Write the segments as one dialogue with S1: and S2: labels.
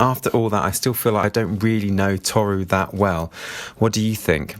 S1: After all that, I still feel like I don't really know Toru that well. What do you think?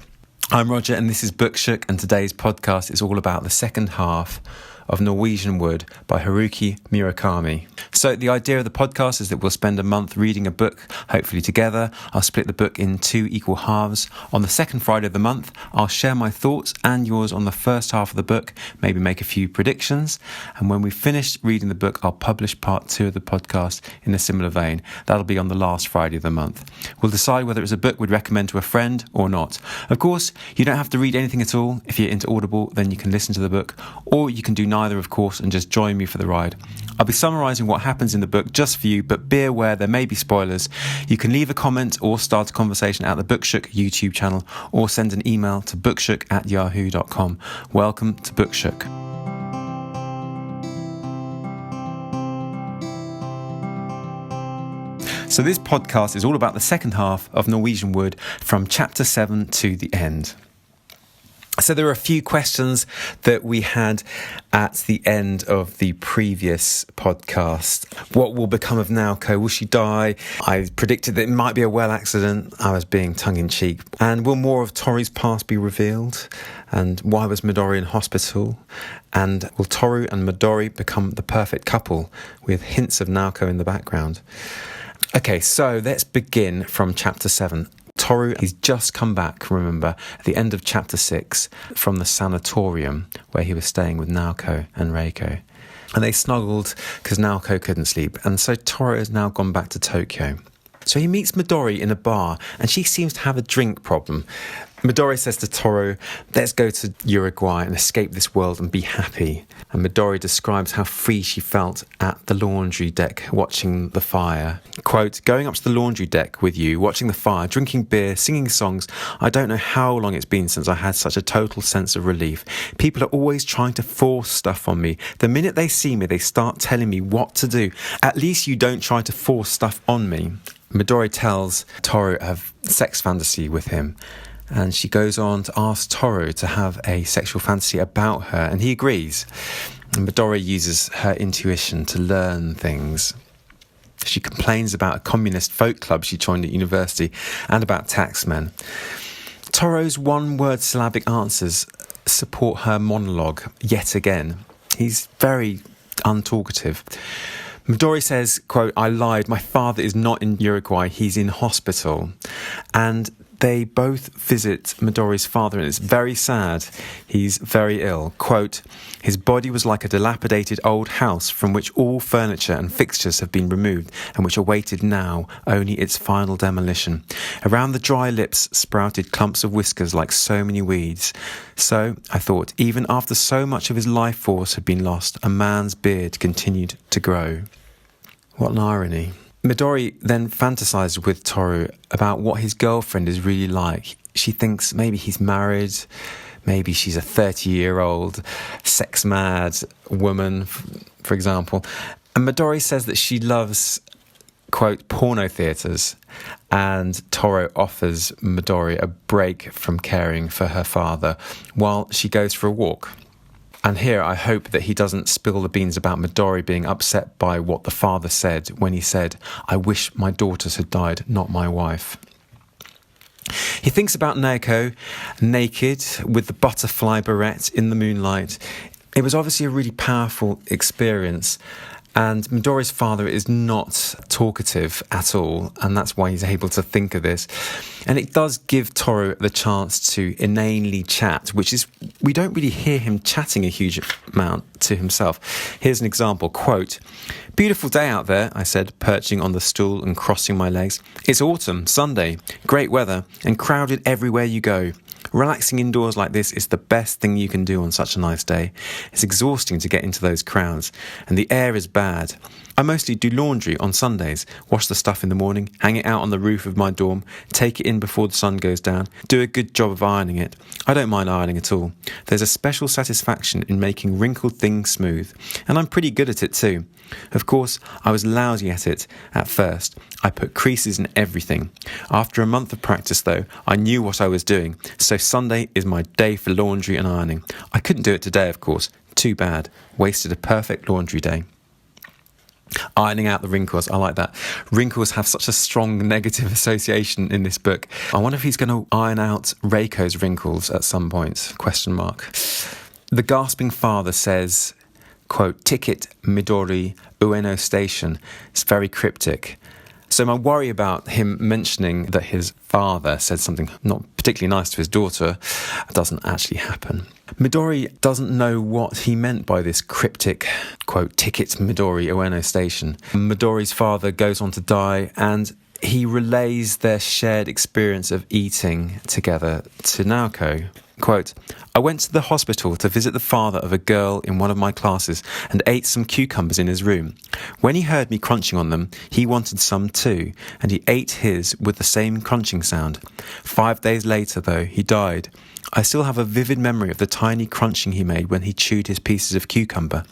S1: I'm Roger, and this is Bookshook, and today's podcast is all about the second half of Norwegian Wood by Haruki Murakami. So the idea of the podcast is that we'll spend a month reading a book, hopefully together. I'll split the book in 2 equal halves. On the second Friday of the month, I'll share my thoughts and yours on the first half of the book, maybe make a few predictions. And when we've finished reading the book, I'll publish part 2 of the podcast in a similar vein. That'll be on the last Friday of the month. We'll decide whether it's a book we'd recommend to a friend or not. Of course, you don't have to read anything at all. If you're into Audible, then you can listen to the book, or you can do neither, of course, and just join me for the ride. I'll be summarising what happens in the book just for you, but be aware there may be spoilers. You can leave a comment or start a conversation at the Bookshook YouTube channel, or send an email to bookshook@yahoo.com. Welcome to Bookshook. So this podcast is all about the second half of Norwegian Wood, from chapter 7 to the end. So there are a few questions that we had at the end of the previous podcast. What will become of Naoko? Will she die? I predicted that it might be a well accident. I was being tongue-in-cheek. And will more of Toru's past be revealed? And why was Midori in hospital? And will Toru and Midori become the perfect couple, with hints of Naoko in the background? Okay, so let's begin from chapter 7. Toru, he's just come back, remember, at the end of chapter 6 from the sanatorium where he was staying with Naoko and Reiko. And they snuggled because Naoko couldn't sleep. And so Toru has now gone back to Tokyo. So he meets Midori in a bar, and she seems to have a drink problem. Midori says to Toru, let's go to Uruguay and escape this world and be happy. And Midori describes how free she felt at the laundry deck watching the fire. Quote, going up to the laundry deck with you, watching the fire, drinking beer, singing songs. I don't know how long it's been since I had such a total sense of relief. People are always trying to force stuff on me. The minute they see me, they start telling me what to do. At least you don't try to force stuff on me. Midori tells Toru of sex fantasy with him. And she goes on to ask Toru to have a sexual fantasy about her, and he agrees. And Midori uses her intuition to learn things. She complains about a communist folk club she joined at university and about taxmen. Toru's one-word syllabic answers support her monologue yet again. He's very untalkative. Midori says, quote, I lied, my father is not in Uruguay, he's in hospital. And they both visit Midori's father, and it's very sad. He's very ill. Quote, his body was like a dilapidated old house from which all furniture and fixtures have been removed and which awaited now only its final demolition. Around the dry lips sprouted clumps of whiskers like so many weeds. So, I thought, even after so much of his life force had been lost, a man's beard continued to grow. What an irony. Midori then fantasizes with Toru about what his girlfriend is really like. She thinks maybe he's married, maybe she's a 30-year-old sex-mad woman, for example. And Midori says that she loves, quote, porno theatres, and Toru offers Midori a break from caring for her father while she goes for a walk. And here I hope that he doesn't spill the beans about Midori being upset by what the father said when he said, I wish my daughters had died, not my wife. He thinks about Naoko, naked, with the butterfly barrette in the moonlight. It was obviously a really powerful experience. And Midori's father is not talkative at all, and that's why he's able to think of this. And it does give Toru the chance to inanely chat, which is, we don't really hear him chatting a huge amount to himself. Here's an example, quote, beautiful day out there, I said, perching on the stool and crossing my legs. It's autumn, Sunday, great weather, and crowded everywhere you go. Relaxing indoors like this is the best thing you can do on such a nice day. It's exhausting to get into those crowds, and the air is bad. I mostly do laundry on Sundays, wash the stuff in the morning, hang it out on the roof of my dorm, take it in before the sun goes down, do a good job of ironing it. I don't mind ironing at all. There's a special satisfaction in making wrinkled things smooth, and I'm pretty good at it too. Of course, I was lousy at it at first. I put creases in everything. After a month of practice, though, I knew what I was doing, so Sunday is my day for laundry and ironing. I couldn't do it today, of course. Too bad. Wasted a perfect laundry day. Ironing out the wrinkles. I like that. Wrinkles have such a strong negative association in this book. I wonder if he's going to iron out Reiko's wrinkles at some point, ? The gasping father says, quote, "Ticket Midori Ueno Station." It's very cryptic. So my worry about him mentioning that his father said something not particularly nice to his daughter doesn't actually happen. Midori doesn't know what he meant by this cryptic, quote, "Ticket Midori Ueno Station." Midori's father goes on to die, and he relays their shared experience of eating together to Naoko. Quote, "I went to the hospital to visit the father of a girl in one of my classes and ate some cucumbers in his room. When he heard me crunching on them, he wanted some too, and he ate his with the same crunching sound. 5 days later, though, he died. I still have a vivid memory of the tiny crunching he made when he chewed his pieces of cucumber.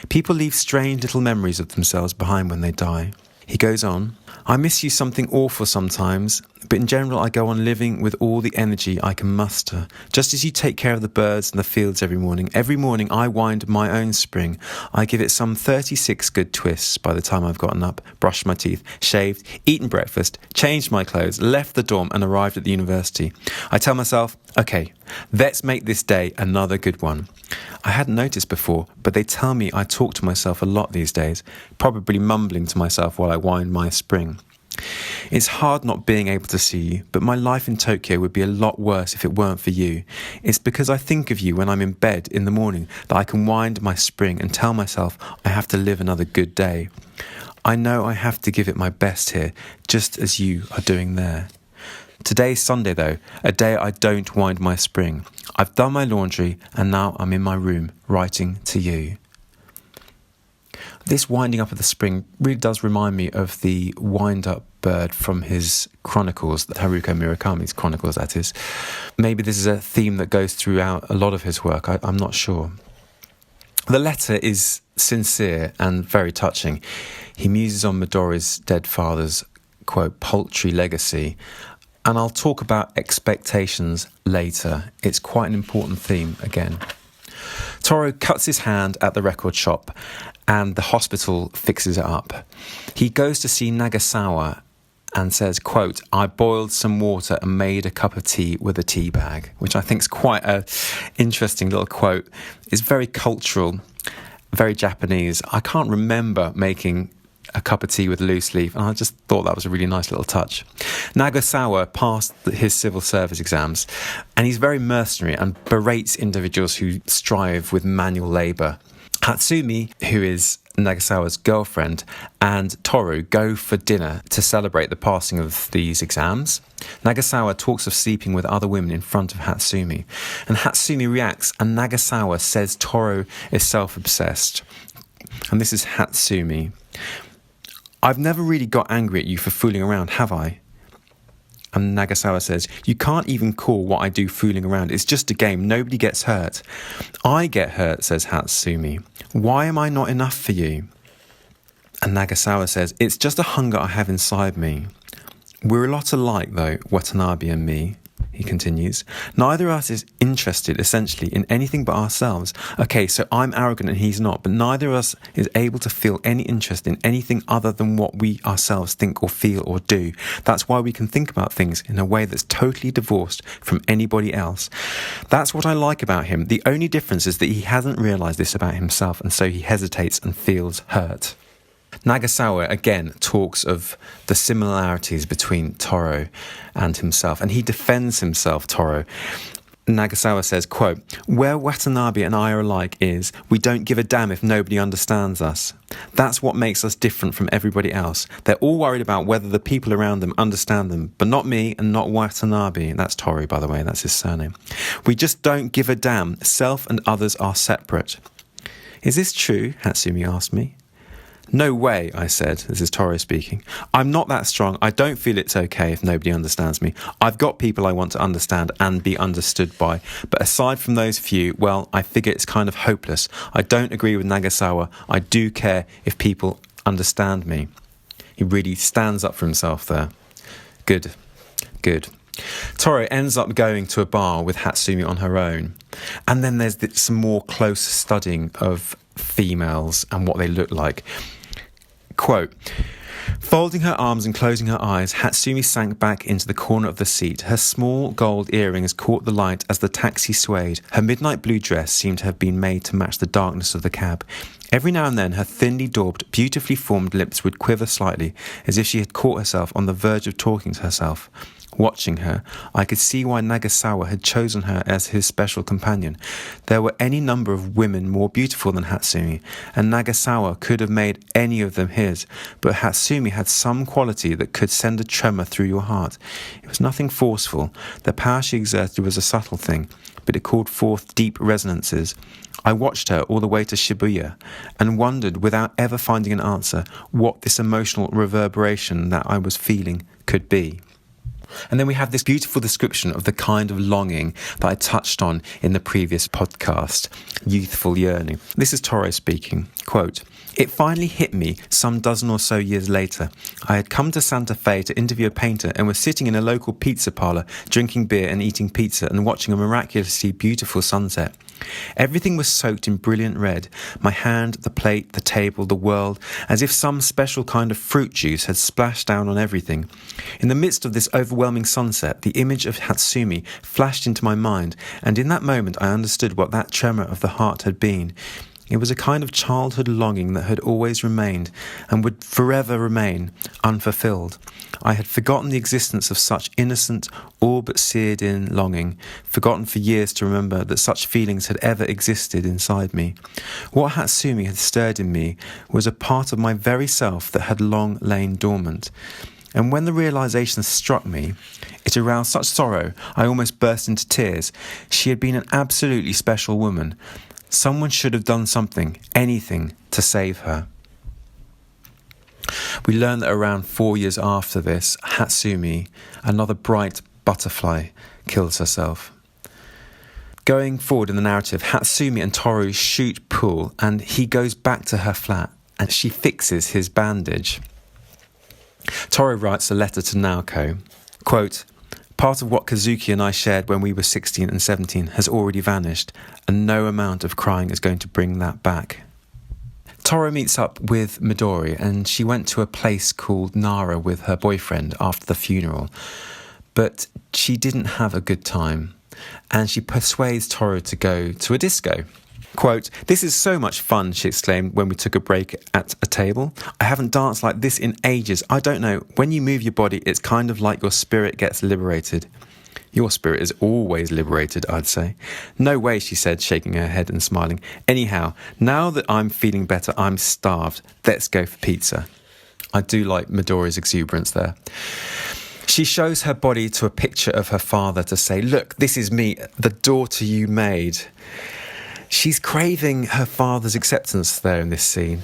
S1: People leave strange little memories of themselves behind when they die." He goes on, "I miss you something awful sometimes, but in general I go on living with all the energy I can muster. Just as you take care of the birds and the fields every morning I wind my own spring. I give it some 36 good twists by the time I've gotten up, brushed my teeth, shaved, eaten breakfast, changed my clothes, left the dorm and arrived at the university. I tell myself, okay, let's make this day another good one. I hadn't noticed before, but they tell me I talk to myself a lot these days, probably mumbling to myself while I wind my spring. It's hard not being able to see you, but my life in Tokyo would be a lot worse if it weren't for you. It's because I think of you when I'm in bed in the morning that I can wind my spring and tell myself I have to live another good day. I know I have to give it my best here, just as you are doing there. Today's Sunday though, a day I don't wind my spring. I've done my laundry and now I'm in my room writing to you." This winding up of the spring really does remind me of the wind-up bird from his chronicles, Haruki Murakami's chronicles, that is. Maybe this is a theme that goes throughout a lot of his work, I'm not sure. The letter is sincere and very touching. He muses on Midori's dead father's, quote, "paltry legacy," and I'll talk about expectations later. It's quite an important theme again. Toro cuts his hand at the record shop and the hospital fixes it up. He goes to see Nagasawa and says, quote, "I boiled some water and made a cup of tea with a tea bag," which I think is quite an interesting little quote. It's very cultural, very Japanese. I can't remember making a cup of tea with a loose leaf, and I just thought that was a really nice little touch. Nagasawa passed his civil service exams, and he's very mercenary and berates individuals who strive with manual labour. Hatsumi, who is Nagasawa's girlfriend, and Toru go for dinner to celebrate the passing of these exams. Nagasawa talks of sleeping with other women in front of Hatsumi, and Hatsumi reacts, and Nagasawa says Toru is self-obsessed. And this is Hatsumi. "I've never really got angry at you for fooling around, have I?" And Nagasawa says, "You can't even call what I do fooling around. It's just a game. Nobody gets hurt." "I get hurt," says Hatsumi. "Why am I not enough for you?" And Nagasawa says, "It's just a hunger I have inside me." "We're a lot alike, though, Watanabe and me," he continues. "Neither of us is interested, essentially, in anything but ourselves. Okay, so I'm arrogant and he's not, but neither of us is able to feel any interest in anything other than what we ourselves think or feel or do. That's why we can think about things in a way that's totally divorced from anybody else. That's what I like about him. The only difference is that he hasn't realised this about himself, and so he hesitates and feels hurt." Nagasawa again talks of the similarities between Toro and himself, and he defends himself, Toro. Nagasawa says, quote, "Where Watanabe and I are alike is, we don't give a damn if nobody understands us. That's what makes us different from everybody else. They're all worried about whether the people around them understand them, but not me and not Watanabe." That's Toru, by the way, that's his surname. "We just don't give a damn. Self and others are separate." "Is this true?" Hatsumi asked me. "No way," I said. This is Toro speaking. "I'm not that strong. I don't feel it's okay if nobody understands me. I've got people I want to understand and be understood by. But aside from those few, well, I figure it's kind of hopeless. I don't agree with Nagasawa. I do care if people understand me." He really stands up for himself there. Good. Toro ends up going to a bar with Hatsumi on her own. And then there's some more close studying of females and what they look like. Quote, folding her arms and closing her eyes, Hatsumi sank back into the corner of the seat. Her small gold earrings caught the light as the taxi swayed. Her midnight blue dress seemed to have been made to match the darkness of the cab. Every now and then her thinly daubed, beautifully formed lips would quiver slightly, as if she had caught herself on the verge of talking to herself. Watching her, I could see why Nagasawa had chosen her as his special companion. There were any number of women more beautiful than Hatsumi, and Nagasawa could have made any of them his, but Hatsumi had some quality that could send a tremor through your heart. It was nothing forceful. The power she exerted was a subtle thing, but it called forth deep resonances. I watched her all the way to Shibuya, and wondered, without ever finding an answer, what this emotional reverberation that I was feeling could be. And then we have this beautiful description of the kind of longing that I touched on in the previous podcast, youthful yearning. This is Toro speaking. Quote, it finally hit me some dozen or so years later. I had come to Santa Fe to interview a painter and was sitting in a local pizza parlour, drinking beer and eating pizza and watching a miraculously beautiful sunset. Everything was soaked in brilliant red. My hand, the plate, the table, the world, as if some special kind of fruit juice had splashed down on everything. In the midst of this overwhelming sunset, the image of Hatsumi flashed into my mind, and in that moment I understood what that tremor of the heart had been. It was a kind of childhood longing that had always remained, and would forever remain, unfulfilled. I had forgotten the existence of such innocent, all but seared-in longing, forgotten for years to remember that such feelings had ever existed inside me. What Hatsumi had stirred in me was a part of my very self that had long lain dormant. And when the realization struck me, it aroused such sorrow I almost burst into tears. She had been an absolutely special woman. Someone should have done something, anything, to save her. We learn that around 4 years after this, Hatsumi, another bright butterfly, kills herself. Going forward in the narrative, Hatsumi and Toru shoot pool, and he goes back to her flat, and she fixes his bandage. Toru writes a letter to Naoko, quote, part of what Kazuki and I shared when we were 16 and 17 has already vanished, and no amount of crying is going to bring that back. Toru meets up with Midori, and she went to a place called Nara with her boyfriend after the funeral. But she didn't have a good time, and she persuades Toru to go to a disco. Quote, this is so much fun, she exclaimed when we took a break at a table. I haven't danced like this in ages. I don't know, when you move your body, it's kind of like your spirit gets liberated. Your spirit is always liberated, I'd say. No way, she said, shaking her head and smiling. Anyhow, now that I'm feeling better, I'm starved. Let's go for pizza. I do like Midori's exuberance there. She shows her body to a picture of her father to say, look, this is me, the daughter you made. She's craving her father's acceptance there in this scene,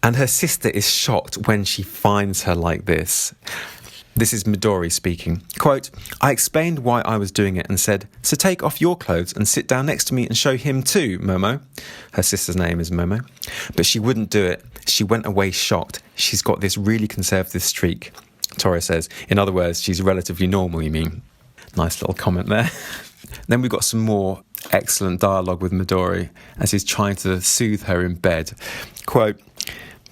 S1: and her sister is shocked when she finds her like this. This is Midori speaking. Quote, I explained why I was doing it and said, so take off your clothes and sit down next to me and show him too, Momo. Her sister's name is Momo. But she wouldn't do it. She went away shocked. She's got this really conservative streak. Toru says, in other words, she's relatively normal, you mean? Nice little comment there. Then we've got some more excellent dialogue with Midori as he's trying to soothe her in bed. Quote,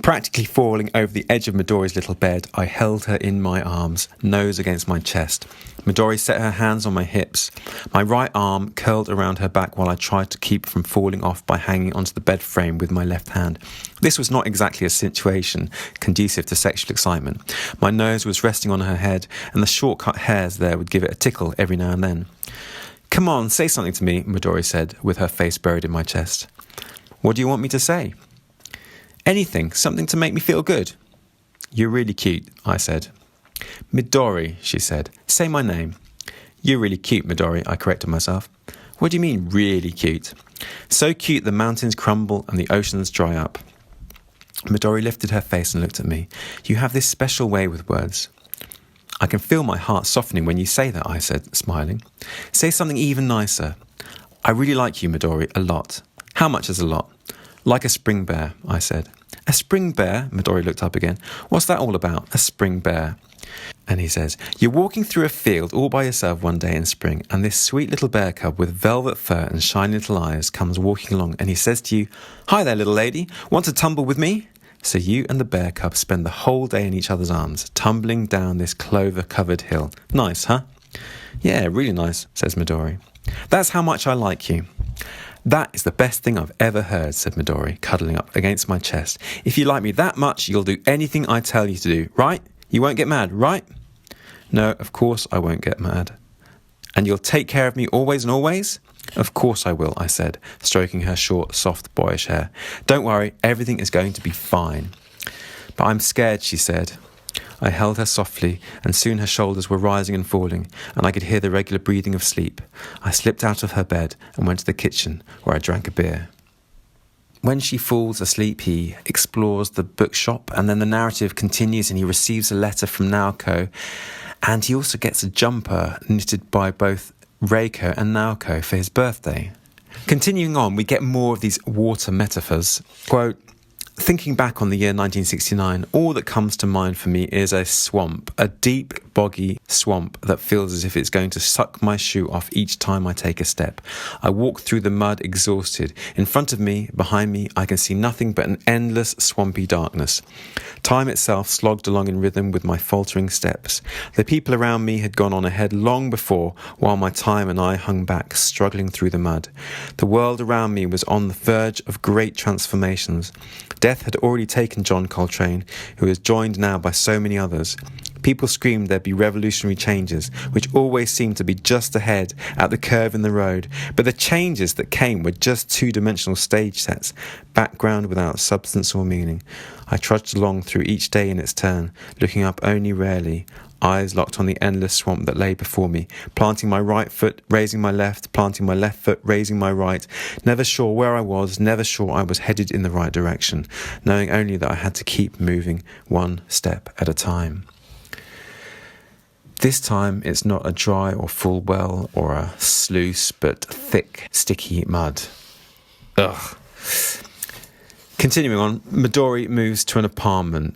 S1: practically falling over the edge of Midori's little bed, I held her in my arms, nose against my chest. Midori set her hands on my hips. My right arm curled around her back while I tried to keep from falling off by hanging onto the bed frame with my left hand. This was not exactly a situation conducive to sexual excitement. My nose was resting on her head, and the short-cut hairs there would give it a tickle every now and then. Come on, say something to me, Midori said, with her face buried in my chest. What do you want me to say? Anything, something to make me feel good. You're really cute, I said. Midori, she said. Say my name. You're really cute, Midori, I corrected myself. What do you mean, really cute? So cute the mountains crumble and the oceans dry up. Midori lifted her face and looked at me. You have this special way with words. I can feel my heart softening when you say that, I said, smiling. Say something even nicer. I really like you, Midori, a lot. How much is a lot? Like a spring bear, I said. A spring bear? Midori looked up again. What's that all about, a spring bear? And he says, you're walking through a field all by yourself one day in spring, and this sweet little bear cub with velvet fur and shiny little eyes comes walking along, and he says to you, hi there, little lady, want to tumble with me? So you and the bear cub spend the whole day in each other's arms, tumbling down this clover-covered hill. Nice, huh? Yeah, really nice, says Midori. That's how much I like you. That is the best thing I've ever heard, said Midori, cuddling up against my chest. If you like me that much, you'll do anything I tell you to do, right? You won't get mad, right? No, of course I won't get mad. And you'll take care of me always and always? Of course I will, I said, stroking her short, soft, boyish hair. Don't worry, everything is going to be fine. But I'm scared, she said. I held her softly, and soon her shoulders were rising and falling, and I could hear the regular breathing of sleep. I slipped out of her bed and went to the kitchen, where I drank a beer. When she falls asleep, he explores the bookshop, and then the narrative continues, and he receives a letter from Naoko, and he also gets a jumper knitted by both Reiko and Naoko for his birthday. Continuing on, we get more of these water metaphors. Quote, thinking back on the year 1969, all that comes to mind for me is a swamp, a deep, boggy swamp that feels as if it's going to suck my shoe off each time I take a step. I walk through the mud exhausted. In front of me, behind me, I can see nothing but an endless swampy darkness. Time itself slogged along in rhythm with my faltering steps. The people around me had gone on ahead long before, while my time and I hung back, struggling through the mud. The world around me was on the verge of great transformations. Death had already taken John Coltrane, who was joined now by so many others. People screamed there'd be revolutionary changes, which always seemed to be just ahead at the curve in the road. But the changes that came were just two-dimensional stage sets, background without substance or meaning. I trudged along through each day in its turn, looking up only rarely, eyes locked on the endless swamp that lay before me, planting my right foot, raising my left, planting my left foot, raising my right, never sure where I was, never sure I was headed in the right direction, knowing only that I had to keep moving one step at a time. This time it's not a dry or full well or a sluice, but thick, sticky mud. Ugh. Continuing on, Midori moves to an apartment.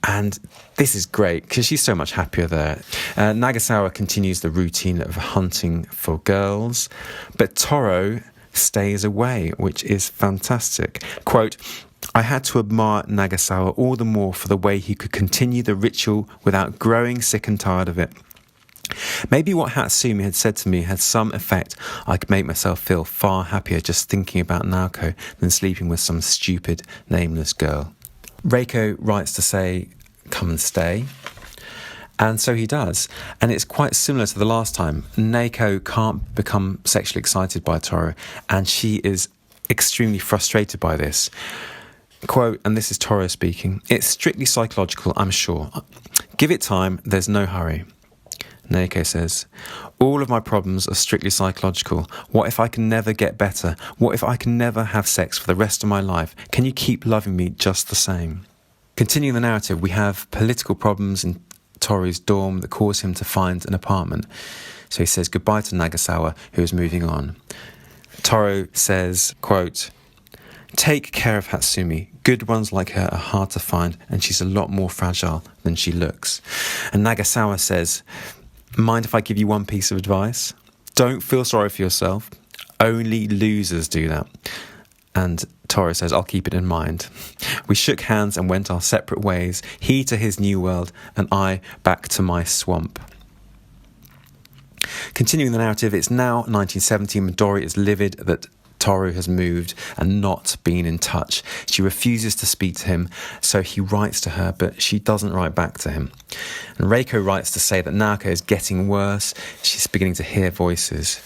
S1: And this is great because she's so much happier there. Nagasawa continues the routine of hunting for girls, but Toro stays away, which is fantastic. Quote, I had to admire Nagasawa all the more for the way he could continue the ritual without growing sick and tired of it. Maybe what Hatsumi had said to me had some effect. I could make myself feel far happier just thinking about Naoko than sleeping with some stupid, nameless girl. Reiko writes to say, come and stay. And so he does. And it's quite similar to the last time. Naoko can't become sexually excited by Toro, and she is extremely frustrated by this. Quote, and this is Toro speaking, it's strictly psychological, I'm sure. Give it time, there's no hurry. Naoko says, all of my problems are strictly psychological. What if I can never get better? What if I can never have sex for the rest of my life? Can you keep loving me just the same? Continuing the narrative, we have political problems in Toru's dorm that cause him to find an apartment. So he says goodbye to Nagasawa, who is moving on. Toru says, quote, take care of Hatsumi. Good ones like her are hard to find, and she's a lot more fragile than she looks. And Nagasawa says, mind if I give you one piece of advice? Don't feel sorry for yourself. Only losers do that. And Toru says, I'll keep it in mind. We shook hands and went our separate ways, he to his new world, and I back to my swamp. Continuing the narrative, it's now 1970. Midori is livid that Toru has moved and not been in touch. She refuses to speak to him, so he writes to her, but she doesn't write back to him. And Reiko writes to say that Naoko is getting worse. She's beginning to hear voices.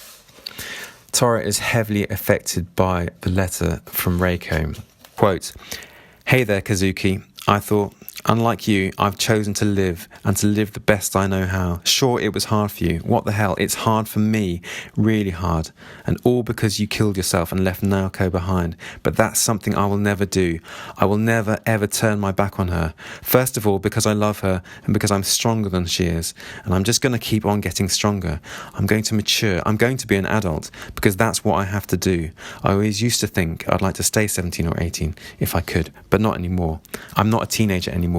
S1: Toru is heavily affected by the letter from Reiko. Quote, hey there, Kazuki. I thought, unlike you, I've chosen to live, and to live the best I know how. Sure, it was hard for you. What the hell? It's hard for me. Really hard. And all because you killed yourself and left Naoko behind. But that's something I will never do. I will never, ever turn my back on her. First of all, because I love her, and because I'm stronger than she is. And I'm just going to keep on getting stronger. I'm going to mature. I'm going to be an adult, because that's what I have to do. I always used to think I'd like to stay 17 or 18, if I could, but not anymore. I'm not a teenager anymore.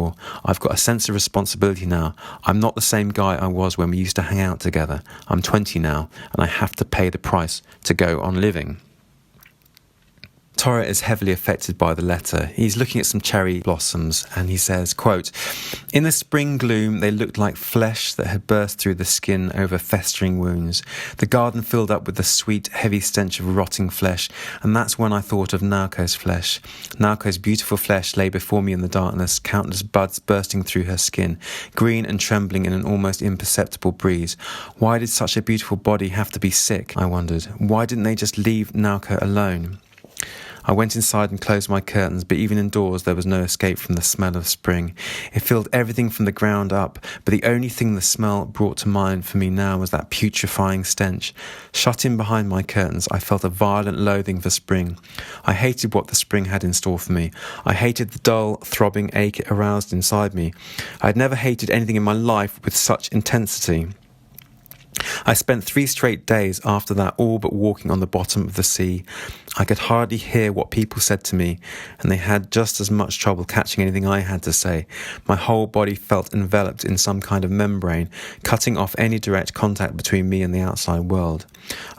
S1: I've got a sense of responsibility now. I'm not the same guy I was when we used to hang out together. I'm 20 now, and I have to pay the price to go on living. Toru is heavily affected by the letter. He's looking at some cherry blossoms and he says, quote, "In the spring gloom, they looked like flesh that had burst through the skin over festering wounds. The garden filled up with the sweet, heavy stench of rotting flesh, and that's when I thought of Naoko's flesh. Naoko's beautiful flesh lay before me in the darkness, countless buds bursting through her skin, green and trembling in an almost imperceptible breeze. Why did such a beautiful body have to be sick, I wondered. Why didn't they just leave Naoko alone? I went inside and closed my curtains, but even indoors there was no escape from the smell of spring. It filled everything from the ground up, but the only thing the smell brought to mind for me now was that putrefying stench. Shut in behind my curtains, I felt a violent loathing for spring. I hated what the spring had in store for me. I hated the dull, throbbing ache it aroused inside me. I had never hated anything in my life with such intensity. I spent 3 straight days after that all but walking on the bottom of the sea. I could hardly hear what people said to me, and they had just as much trouble catching anything I had to say. My whole body felt enveloped in some kind of membrane, cutting off any direct contact between me and the outside world.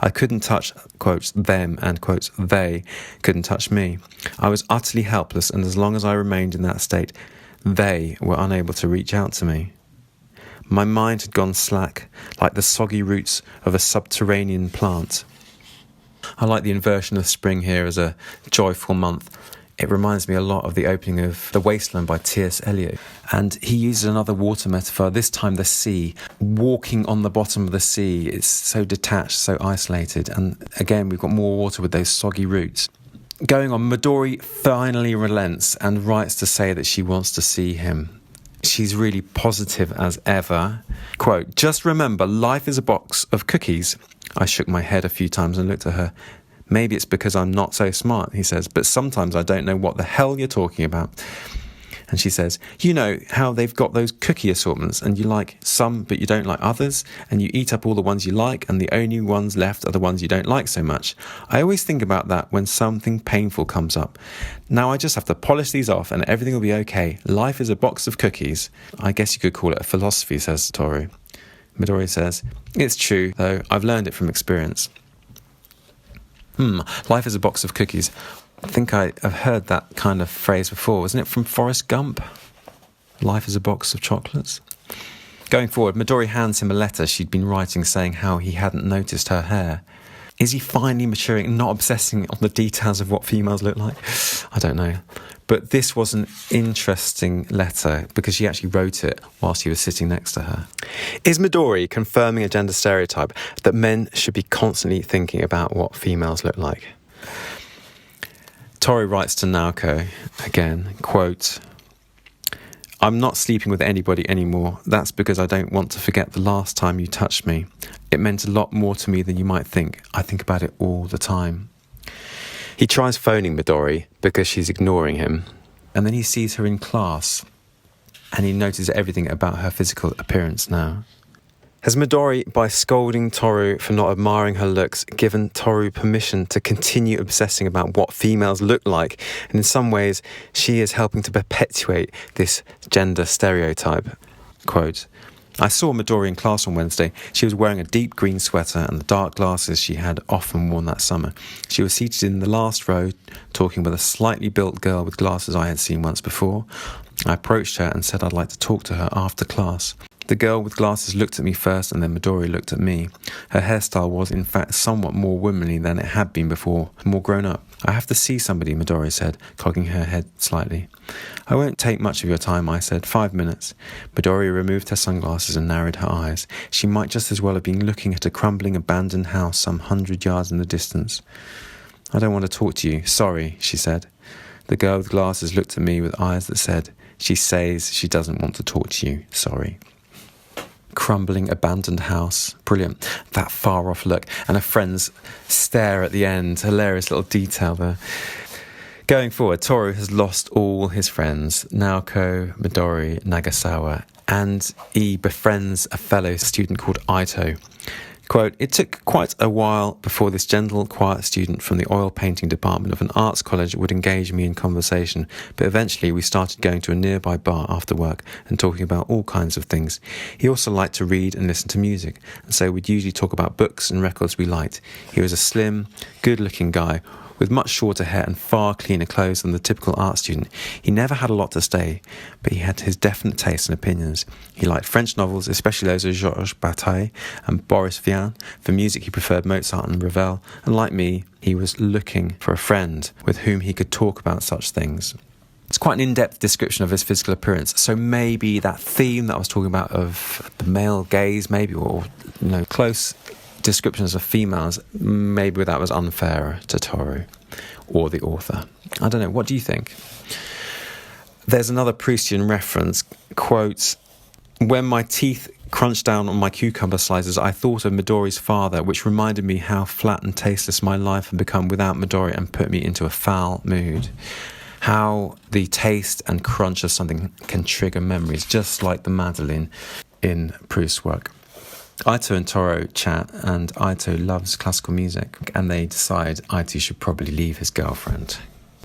S1: I couldn't touch, quotes, them, and, quotes, they couldn't touch me. I was utterly helpless, and as long as I remained in that state, they were unable to reach out to me. My mind had gone slack, like the soggy roots of a subterranean plant. I like the inversion of spring here as a joyful month. It reminds me a lot of the opening of The Wasteland by T.S. Eliot. And he uses another water metaphor, this time the sea. Walking on the bottom of the sea, it's so detached, so isolated. And again, we've got more water with those soggy roots. Going on, Midori finally relents and writes to say that she wants to see him. She's really positive as ever. Quote, "Just remember, life is a box of cookies." I shook my head a few times and looked at her. "Maybe it's because I'm not so smart," he says, "but sometimes I don't know what the hell you're talking about." And she says, "You know how they've got those cookie assortments and you like some but you don't like others, and you eat up all the ones you like and the only ones left are the ones you don't like so much. I always think about that when something painful comes up. Now I just have to polish these off and everything will be okay. Life is a box of cookies." I guess you could call it a philosophy, says Toru. Midori says, "It's true, though. I've learned it from experience." Life is a box of cookies. I think I've heard that kind of phrase before. Wasn't it from Forrest Gump? Life is a box of chocolates. Going forward, Midori hands him a letter she'd been writing saying how he hadn't noticed her hair. Is he finally maturing and not obsessing on the details of what females look like? I don't know. But this was an interesting letter because she actually wrote it whilst he was sitting next to her. Is Midori confirming a gender stereotype that men should be constantly thinking about what females look like? Toru writes to Naoko again, quote, "I'm not sleeping with anybody anymore. That's because I don't want to forget the last time you touched me. It meant a lot more to me than you might think. I think about it all the time." He tries phoning Midori because she's ignoring him, and then he sees her in class and he notices everything about her physical appearance now. Has Midori, by scolding Toru for not admiring her looks, given Toru permission to continue obsessing about what females look like? And in some ways, she is helping to perpetuate this gender stereotype. Quote, "I saw Midori in class on Wednesday. She was wearing a deep green sweater and the dark glasses she had often worn that summer. She was seated in the last row, talking with a slightly built girl with glasses I had seen once before. I approached her and said I'd like to talk to her after class. The girl with glasses looked at me first and then Midori looked at me. Her hairstyle was in fact somewhat more womanly than it had been before, more grown up. I have to see somebody, Midori said, cocking her head slightly. I won't take much of your time, I said, 5 minutes. Midori removed her sunglasses and narrowed her eyes. She might just as well have been looking at a crumbling abandoned house some 100 yards in the distance. I don't want to talk to you, sorry, she said. The girl with glasses looked at me with eyes that said, she says she doesn't want to talk to you, sorry. Crumbling abandoned house, brilliant, that far off look, and a friend's stare at the end, hilarious little detail there. Going forward, Toru has lost all his friends, Naoko, Midori, Nagasawa, and he befriends a fellow student called Aito. Quote, "It took quite a while before this gentle, quiet student from the oil painting department of an arts college would engage me in conversation, but eventually we started going to a nearby bar after work and talking about all kinds of things. He also liked to read and listen to music, and so we'd usually talk about books and records we liked. He was a slim, good-looking guy with much shorter hair and far cleaner clothes than the typical art student. He never had a lot to say, but he had his definite tastes and opinions. He liked French novels, especially those of Georges Bataille and Boris Vian. For music, he preferred Mozart and Ravel, and like me, he was looking for a friend with whom he could talk about such things. It's quite an in-depth description of his physical appearance, so maybe that theme that I was talking about of the male gaze, maybe, or close descriptions of females, maybe that was unfair to Toru or the author. I don't know. What do you think? There's another Proustian reference, quote, "When my teeth crunched down on my cucumber slices, I thought of Midori's father, which reminded me how flat and tasteless my life had become without Midori and put me into a foul mood." How the taste and crunch of something can trigger memories, just like the Madeleine in Proust's work. Ito and Toru chat, and Ito loves classical music, and they decide Ito should probably leave his girlfriend.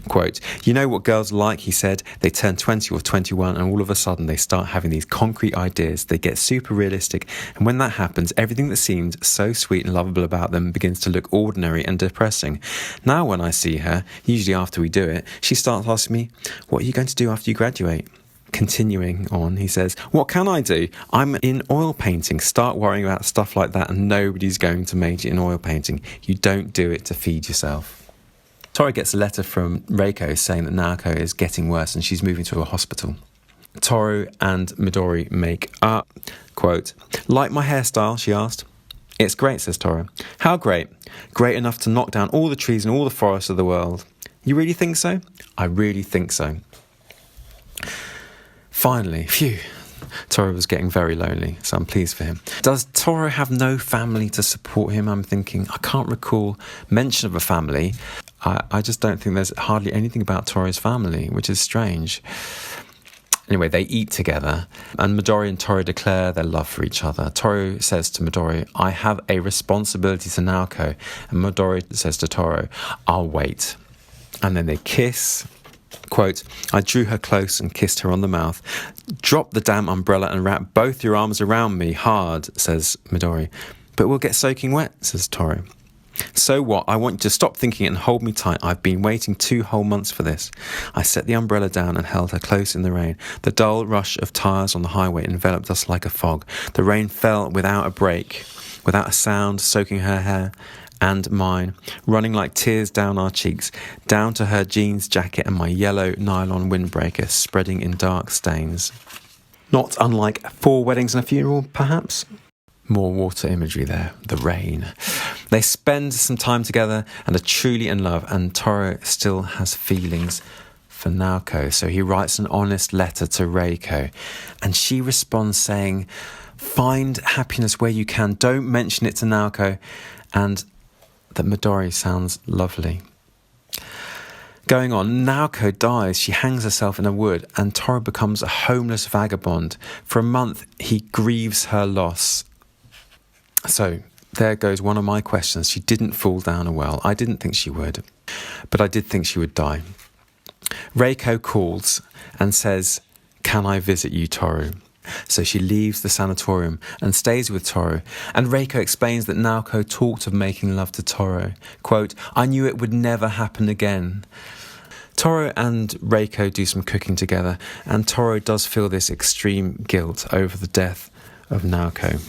S1: Quote, "You know what girls like," he said. "They turn 20 or 21 and all of a sudden they start having these concrete ideas. They get super realistic, and when that happens, everything that seemed so sweet and lovable about them begins to look ordinary and depressing. Now when I see her, usually after we do it, she starts asking me, 'What are you going to do after you graduate?' Continuing on, he says, 'What can I do? I'm in oil painting. Start worrying about stuff like that and nobody's going to major in oil painting. You don't do it to feed yourself.'" Toru gets a letter from Reiko saying that Naoko is getting worse and she's moving to a hospital. Toru and Midori make up. Quote, "Like my hairstyle?" she asked. "It's great," says Toru. "How great?" "Great enough to knock down all the trees in all the forests of the world." "You really think so?" "I really think so." Finally, phew, Toru was getting very lonely, so I'm pleased for him. Does Toru have no family to support him? I'm thinking, I can't recall mention of a family. I just don't think there's hardly anything about Toru's family, which is strange. Anyway, they eat together, and Midori and Toru declare their love for each other. Toru says to Midori, "I have a responsibility to Naoko," and Midori says to Toru, "I'll wait." And then they kiss. Quote, "I drew her close and kissed her on the mouth. 'Drop the damn umbrella and wrap both your arms around me hard,' says Midori. 'But we'll get soaking wet,' says Toru. 'So what? I want you to stop thinking it and hold me tight. I've been waiting 2 whole months for this.' I set the umbrella down and held her close in the rain. The dull rush of tyres on the highway enveloped us like a fog. The rain fell without a break, without a sound, soaking her hair and mine, running like tears down our cheeks, down to her jeans jacket and my yellow nylon windbreaker spreading in dark stains. Not unlike 4 weddings and a funeral, perhaps?" More water imagery there, the rain. They spend some time together and are truly in love, and Toru still has feelings for Naoko, so he writes an honest letter to Reiko, and she responds saying, "Find happiness where you can, don't mention it to Naoko," and that Midori sounds lovely. Going on, Naoko dies. She hangs herself in a wood, and Toru becomes a homeless vagabond. For a month, he grieves her loss. So, there goes one of my questions. She didn't fall down a well. I didn't think she would, but I did think she would die. Reiko calls and says, "Can I visit you, Toru?" So she leaves the sanatorium and stays with Toru, and Reiko explains that Naoko talked of making love to Toru. Quote, "I knew it would never happen again." Toru and Reiko do some cooking together, and Toru does feel this extreme guilt over the death of Naoko.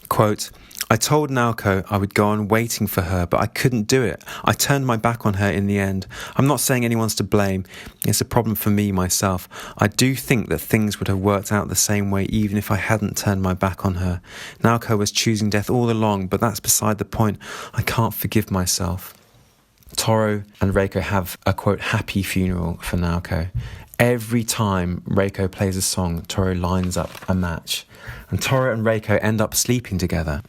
S1: Quote, "I told Naoko I would go on waiting for her, but I couldn't do it. I turned my back on her in the end. I'm not saying anyone's to blame. It's a problem for me, myself. I do think that things would have worked out the same way even if I hadn't turned my back on her. Naoko was choosing death all along, but that's beside the point. I can't forgive myself." Toru and Reiko have a, quote, happy funeral for Naoko. Every time Reiko plays a song, Toru lines up a match, and Toru and Reiko end up sleeping together.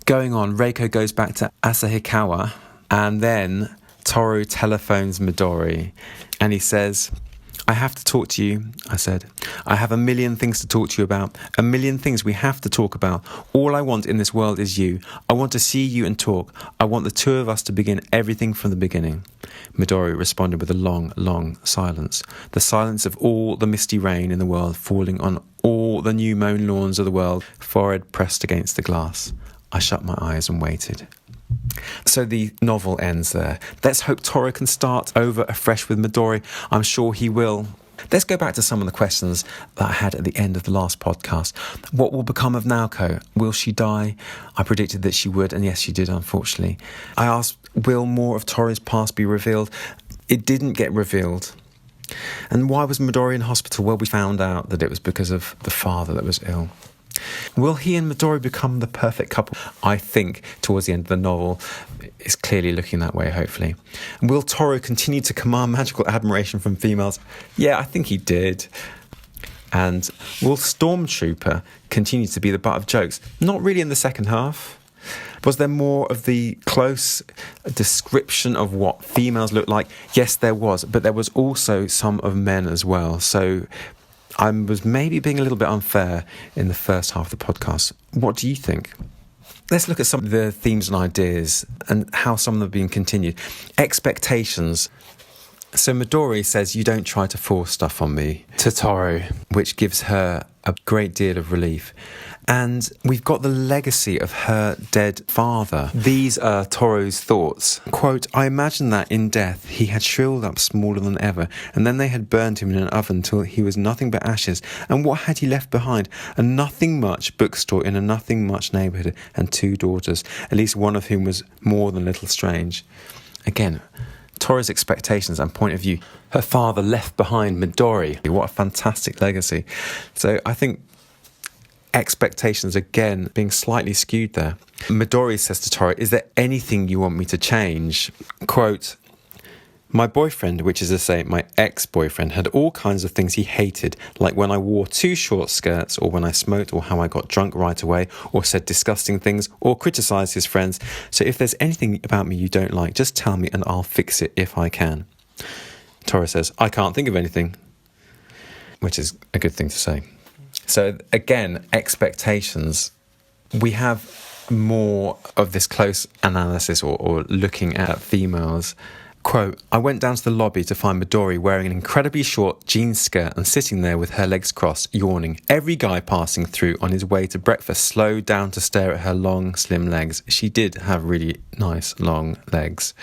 S1: Going on, Reiko goes back to Asahikawa, and then Toru telephones Midori, and he says, "I have to talk to you," I said. "I have a million things to talk to you about, a million things we have to talk about. All I want in this world is you. I want to see you and talk. I want the 2 of us to begin everything from the beginning." Midori responded with a long, long silence. The silence of all the misty rain in the world falling on all the new mown lawns of the world, forehead pressed against the glass. I shut my eyes and waited. So the novel ends there. Let's hope Toru can start over afresh with Midori. I'm sure he will. Let's go back to some of the questions that I had at the end of the last podcast. What will become of Naoko? Will she die? I predicted that she would, and yes, she did, unfortunately. I asked, will more of Toru's past be revealed? It didn't get revealed. And why was Midori in hospital? Well, we found out that it was because of the father that was ill. Will he and Midori become the perfect couple? I think towards the end of the novel, it's clearly looking that way, hopefully. And will Toru continue to command magical admiration from females? Yeah, I think he did. And will Stormtrooper continue to be the butt of jokes? Not really in the second half. Was there more of the close description of what females look like? Yes, there was, but there was also some of men as well. So I was maybe being a little bit unfair in the first half of the podcast. What do you think? Let's look at some of the themes and ideas and how some of them have been continued. Expectations. So Midori says, you don't try to force stuff on me, to Toru, which gives her a great deal of relief. And we've got the legacy of her dead father. These are Toru's thoughts. Quote, I imagine that in death he had shriveled up smaller than ever, and then they had burned him in an oven till he was nothing but ashes. And what had he left behind? A nothing much bookstore in a nothing much neighbourhood, and 2 daughters, at least one of whom was more than a little strange. Again, Toru's expectations and point of view. Her father left behind Midori. What a fantastic legacy. So I think expectations, again, being slightly skewed there. Midori says to Toru, is there anything you want me to change? Quote, my boyfriend, which is to say my ex-boyfriend, had all kinds of things he hated, like when I wore too short skirts, or when I smoked, or how I got drunk right away, or said disgusting things, or criticised his friends. So if there's anything about me you don't like, just tell me and I'll fix it if I can. Toru says, I can't think of anything, which is a good thing to say. So again, expectations. We have more of this close analysis or looking at females. Quote, I went down to the lobby to find Midori wearing an incredibly short jean skirt and sitting there with her legs crossed, yawning. Every guy passing through on his way to breakfast slowed down to stare at her long, slim legs. She did have really nice, long legs.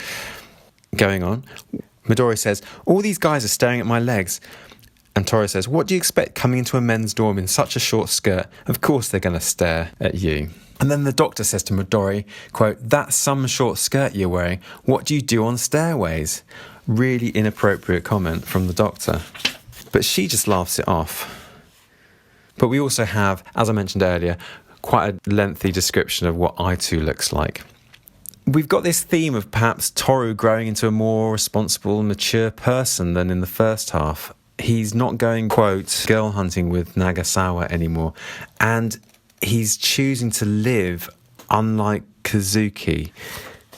S1: Going on, Midori says, all these guys are staring at my legs. And Toru says, what do you expect coming into a men's dorm in such a short skirt? Of course they're going to stare at you. And then the doctor says to Midori, quote, that's some short skirt you're wearing. What do you do on stairways? Really inappropriate comment from the doctor. But she just laughs it off. But we also have, as I mentioned earlier, quite a lengthy description of what I2 looks like. We've got this theme of perhaps Toru growing into a more responsible, mature person than in the first half. He's not going, quote, girl hunting with Nagasawa anymore. And he's choosing to live unlike Kazuki.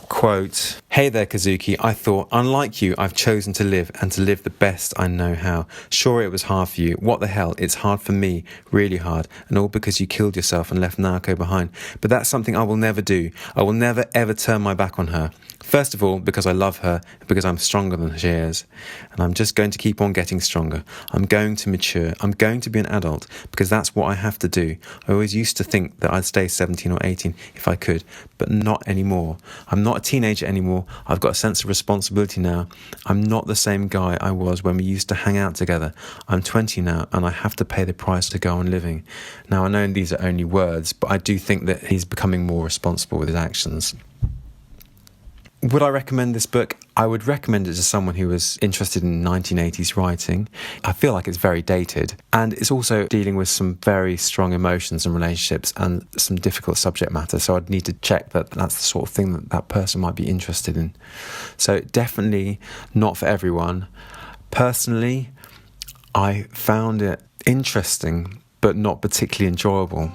S1: Quote, hey there, Kazuki. I thought, unlike you, I've chosen to live and to live the best I know how. Sure, it was hard for you. What the hell? It's hard for me. Really hard. And all because you killed yourself and left Naoko behind. But that's something I will never do. I will never, ever turn my back on her. First of all, because I love her, because I'm stronger than she is. And I'm just going to keep on getting stronger. I'm going to mature. I'm going to be an adult, because that's what I have to do. I always used to think that I'd stay 17 or 18 if I could, but not anymore. I'm not a teenager anymore. I've got a sense of responsibility now. I'm not the same guy I was when we used to hang out together. I'm 20 now, and I have to pay the price to go on living. Now, I know these are only words, but I do think that he's becoming more responsible with his actions. Would I recommend this book? I would recommend it to someone who was interested in 1980s writing. I feel like it's very dated, and it's also dealing with some very strong emotions and relationships and some difficult subject matter, so I'd need to check that that's the sort of thing that that person might be interested in. So definitely not for everyone. Personally, I found it interesting, but not particularly enjoyable.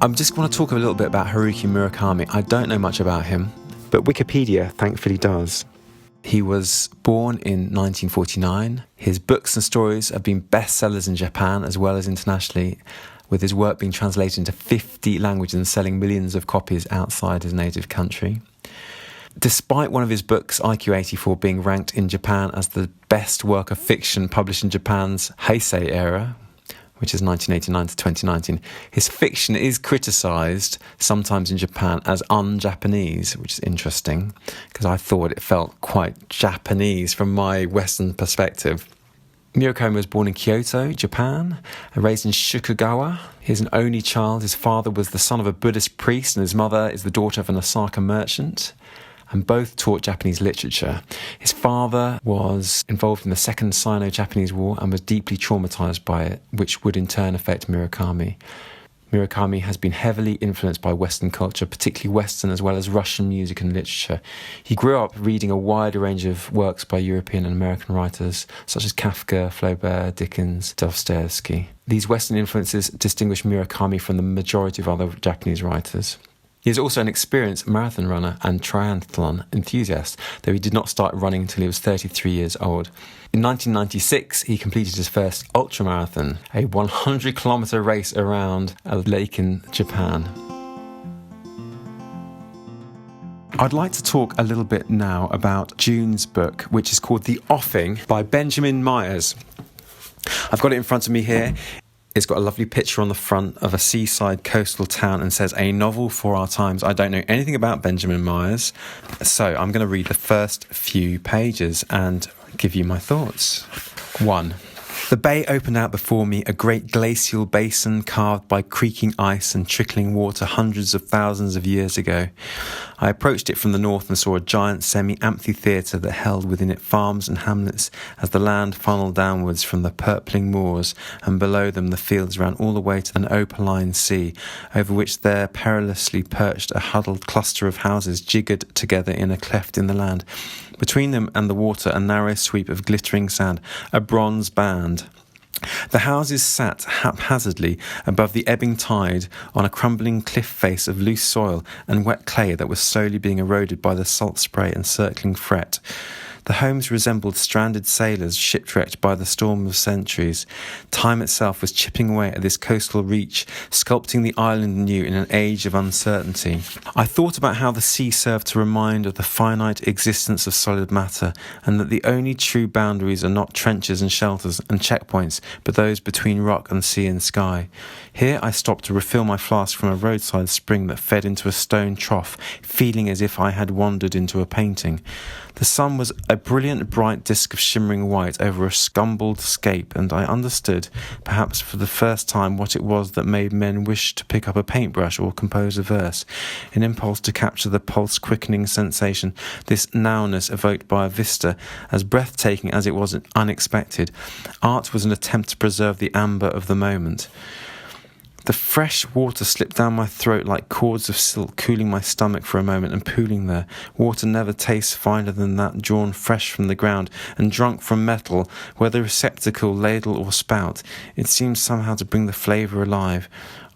S1: I just want to talk a little bit about Haruki Murakami. I don't know much about him, but Wikipedia thankfully does. He was born in 1949. His books and stories have been bestsellers in Japan as well as internationally, with his work being translated into 50 languages and selling millions of copies outside his native country. Despite one of his books, IQ84, being ranked in Japan as the best work of fiction published in Japan's Heisei era, which is 1989 to 2019. His fiction is criticised, sometimes in Japan, as un-Japanese, which is interesting, because I thought it felt quite Japanese from my Western perspective. Murakami was born in Kyoto, Japan, and raised in Shikugawa. He's an only child. His father was the son of a Buddhist priest, and his mother is the daughter of an Osaka merchant, and both taught Japanese literature. His father was involved in the Second Sino-Japanese War and was deeply traumatised by it, which would in turn affect Murakami. Murakami has been heavily influenced by Western culture, particularly Western as well as Russian music and literature. He grew up reading a wide range of works by European and American writers, such as Kafka, Flaubert, Dickens, Dostoevsky. These Western influences distinguish Murakami from the majority of other Japanese writers. He is also an experienced marathon runner and triathlon enthusiast, though he did not start running until he was 33 years old. In 1996, he completed his first ultramarathon, a 100-kilometre race around a lake in Japan. I'd like to talk a little bit now about June's book, which is called The Offing by Benjamin Myers. I've got it in front of me here. It's got a lovely picture on the front of a seaside coastal town and says, "A novel for our times." I don't know anything about Benjamin Myers, so I'm going to read the first few pages and give you my thoughts. 1. The bay opened out before me, a great glacial basin carved by creaking ice and trickling water hundreds of thousands of years ago. I approached it from the north and saw a giant semi-amphitheatre that held within it farms and hamlets as the land funneled downwards from the purpling moors, and below them the fields ran all the way to an opaline sea, over which there perilously perched a huddled cluster of houses jiggered together in a cleft in the land. Between them and the water a narrow sweep of glittering sand, a bronze band. The houses sat haphazardly above the ebbing tide on a crumbling cliff face of loose soil and wet clay that was slowly being eroded by the salt spray and circling fret. The homes resembled stranded sailors shipwrecked by the storm of centuries. Time itself was chipping away at this coastal reach, sculpting the island anew in an age of uncertainty. I thought about how the sea served to remind of the finite existence of solid matter, and that the only true boundaries are not trenches and shelters and checkpoints, but those between rock and sea and sky. Here I stopped to refill my flask from a roadside spring that fed into a stone trough, feeling as if I had wandered into a painting. The sun was a brilliant bright disk of shimmering white over a scumbled scape, and I understood, perhaps for the first time, what it was that made men wish to pick up a paintbrush or compose a verse, an impulse to capture the pulse-quickening sensation, this nowness evoked by a vista, as breathtaking as it was unexpected. Art was an attempt to preserve the amber of the moment. The fresh water slipped down my throat like cords of silk, cooling my stomach for a moment and pooling there. Water never tastes finer than that drawn fresh from the ground and drunk from metal, whether receptacle, ladle or spout. It seemed somehow to bring the flavour alive.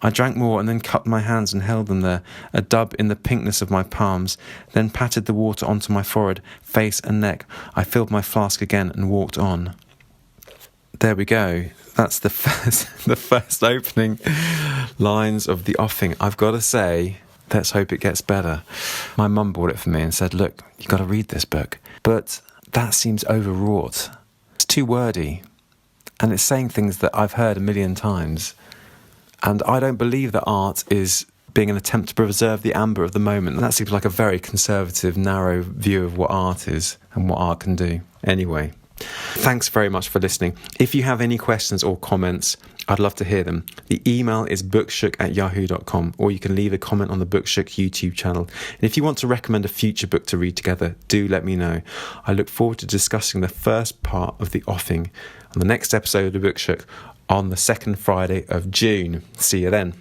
S1: I drank more and then cupped my hands and held them there, a dub in the pinkness of my palms, then patted the water onto my forehead, face and neck. I filled my flask again and walked on. There we go. That's the first opening lines of The Offing. I've got to say, let's hope it gets better. My mum bought it for me and said, "Look, you've got to read this book." But that seems overwrought. It's too wordy. And it's saying things that I've heard a million times. And I don't believe that art is being an attempt to preserve the amber of the moment. That seems like a very conservative, narrow view of what art is and what art can do. Anyway. Thanks very much for listening. If you have any questions or comments, I'd love to hear them. The email is bookshook@yahoo.com, or you can leave a comment on the Bookshook YouTube channel. And if you want to recommend a future book to read together, do let me know. I look forward to discussing the first part of The Offing on the next episode of the Bookshook on the second Friday of June. See you then.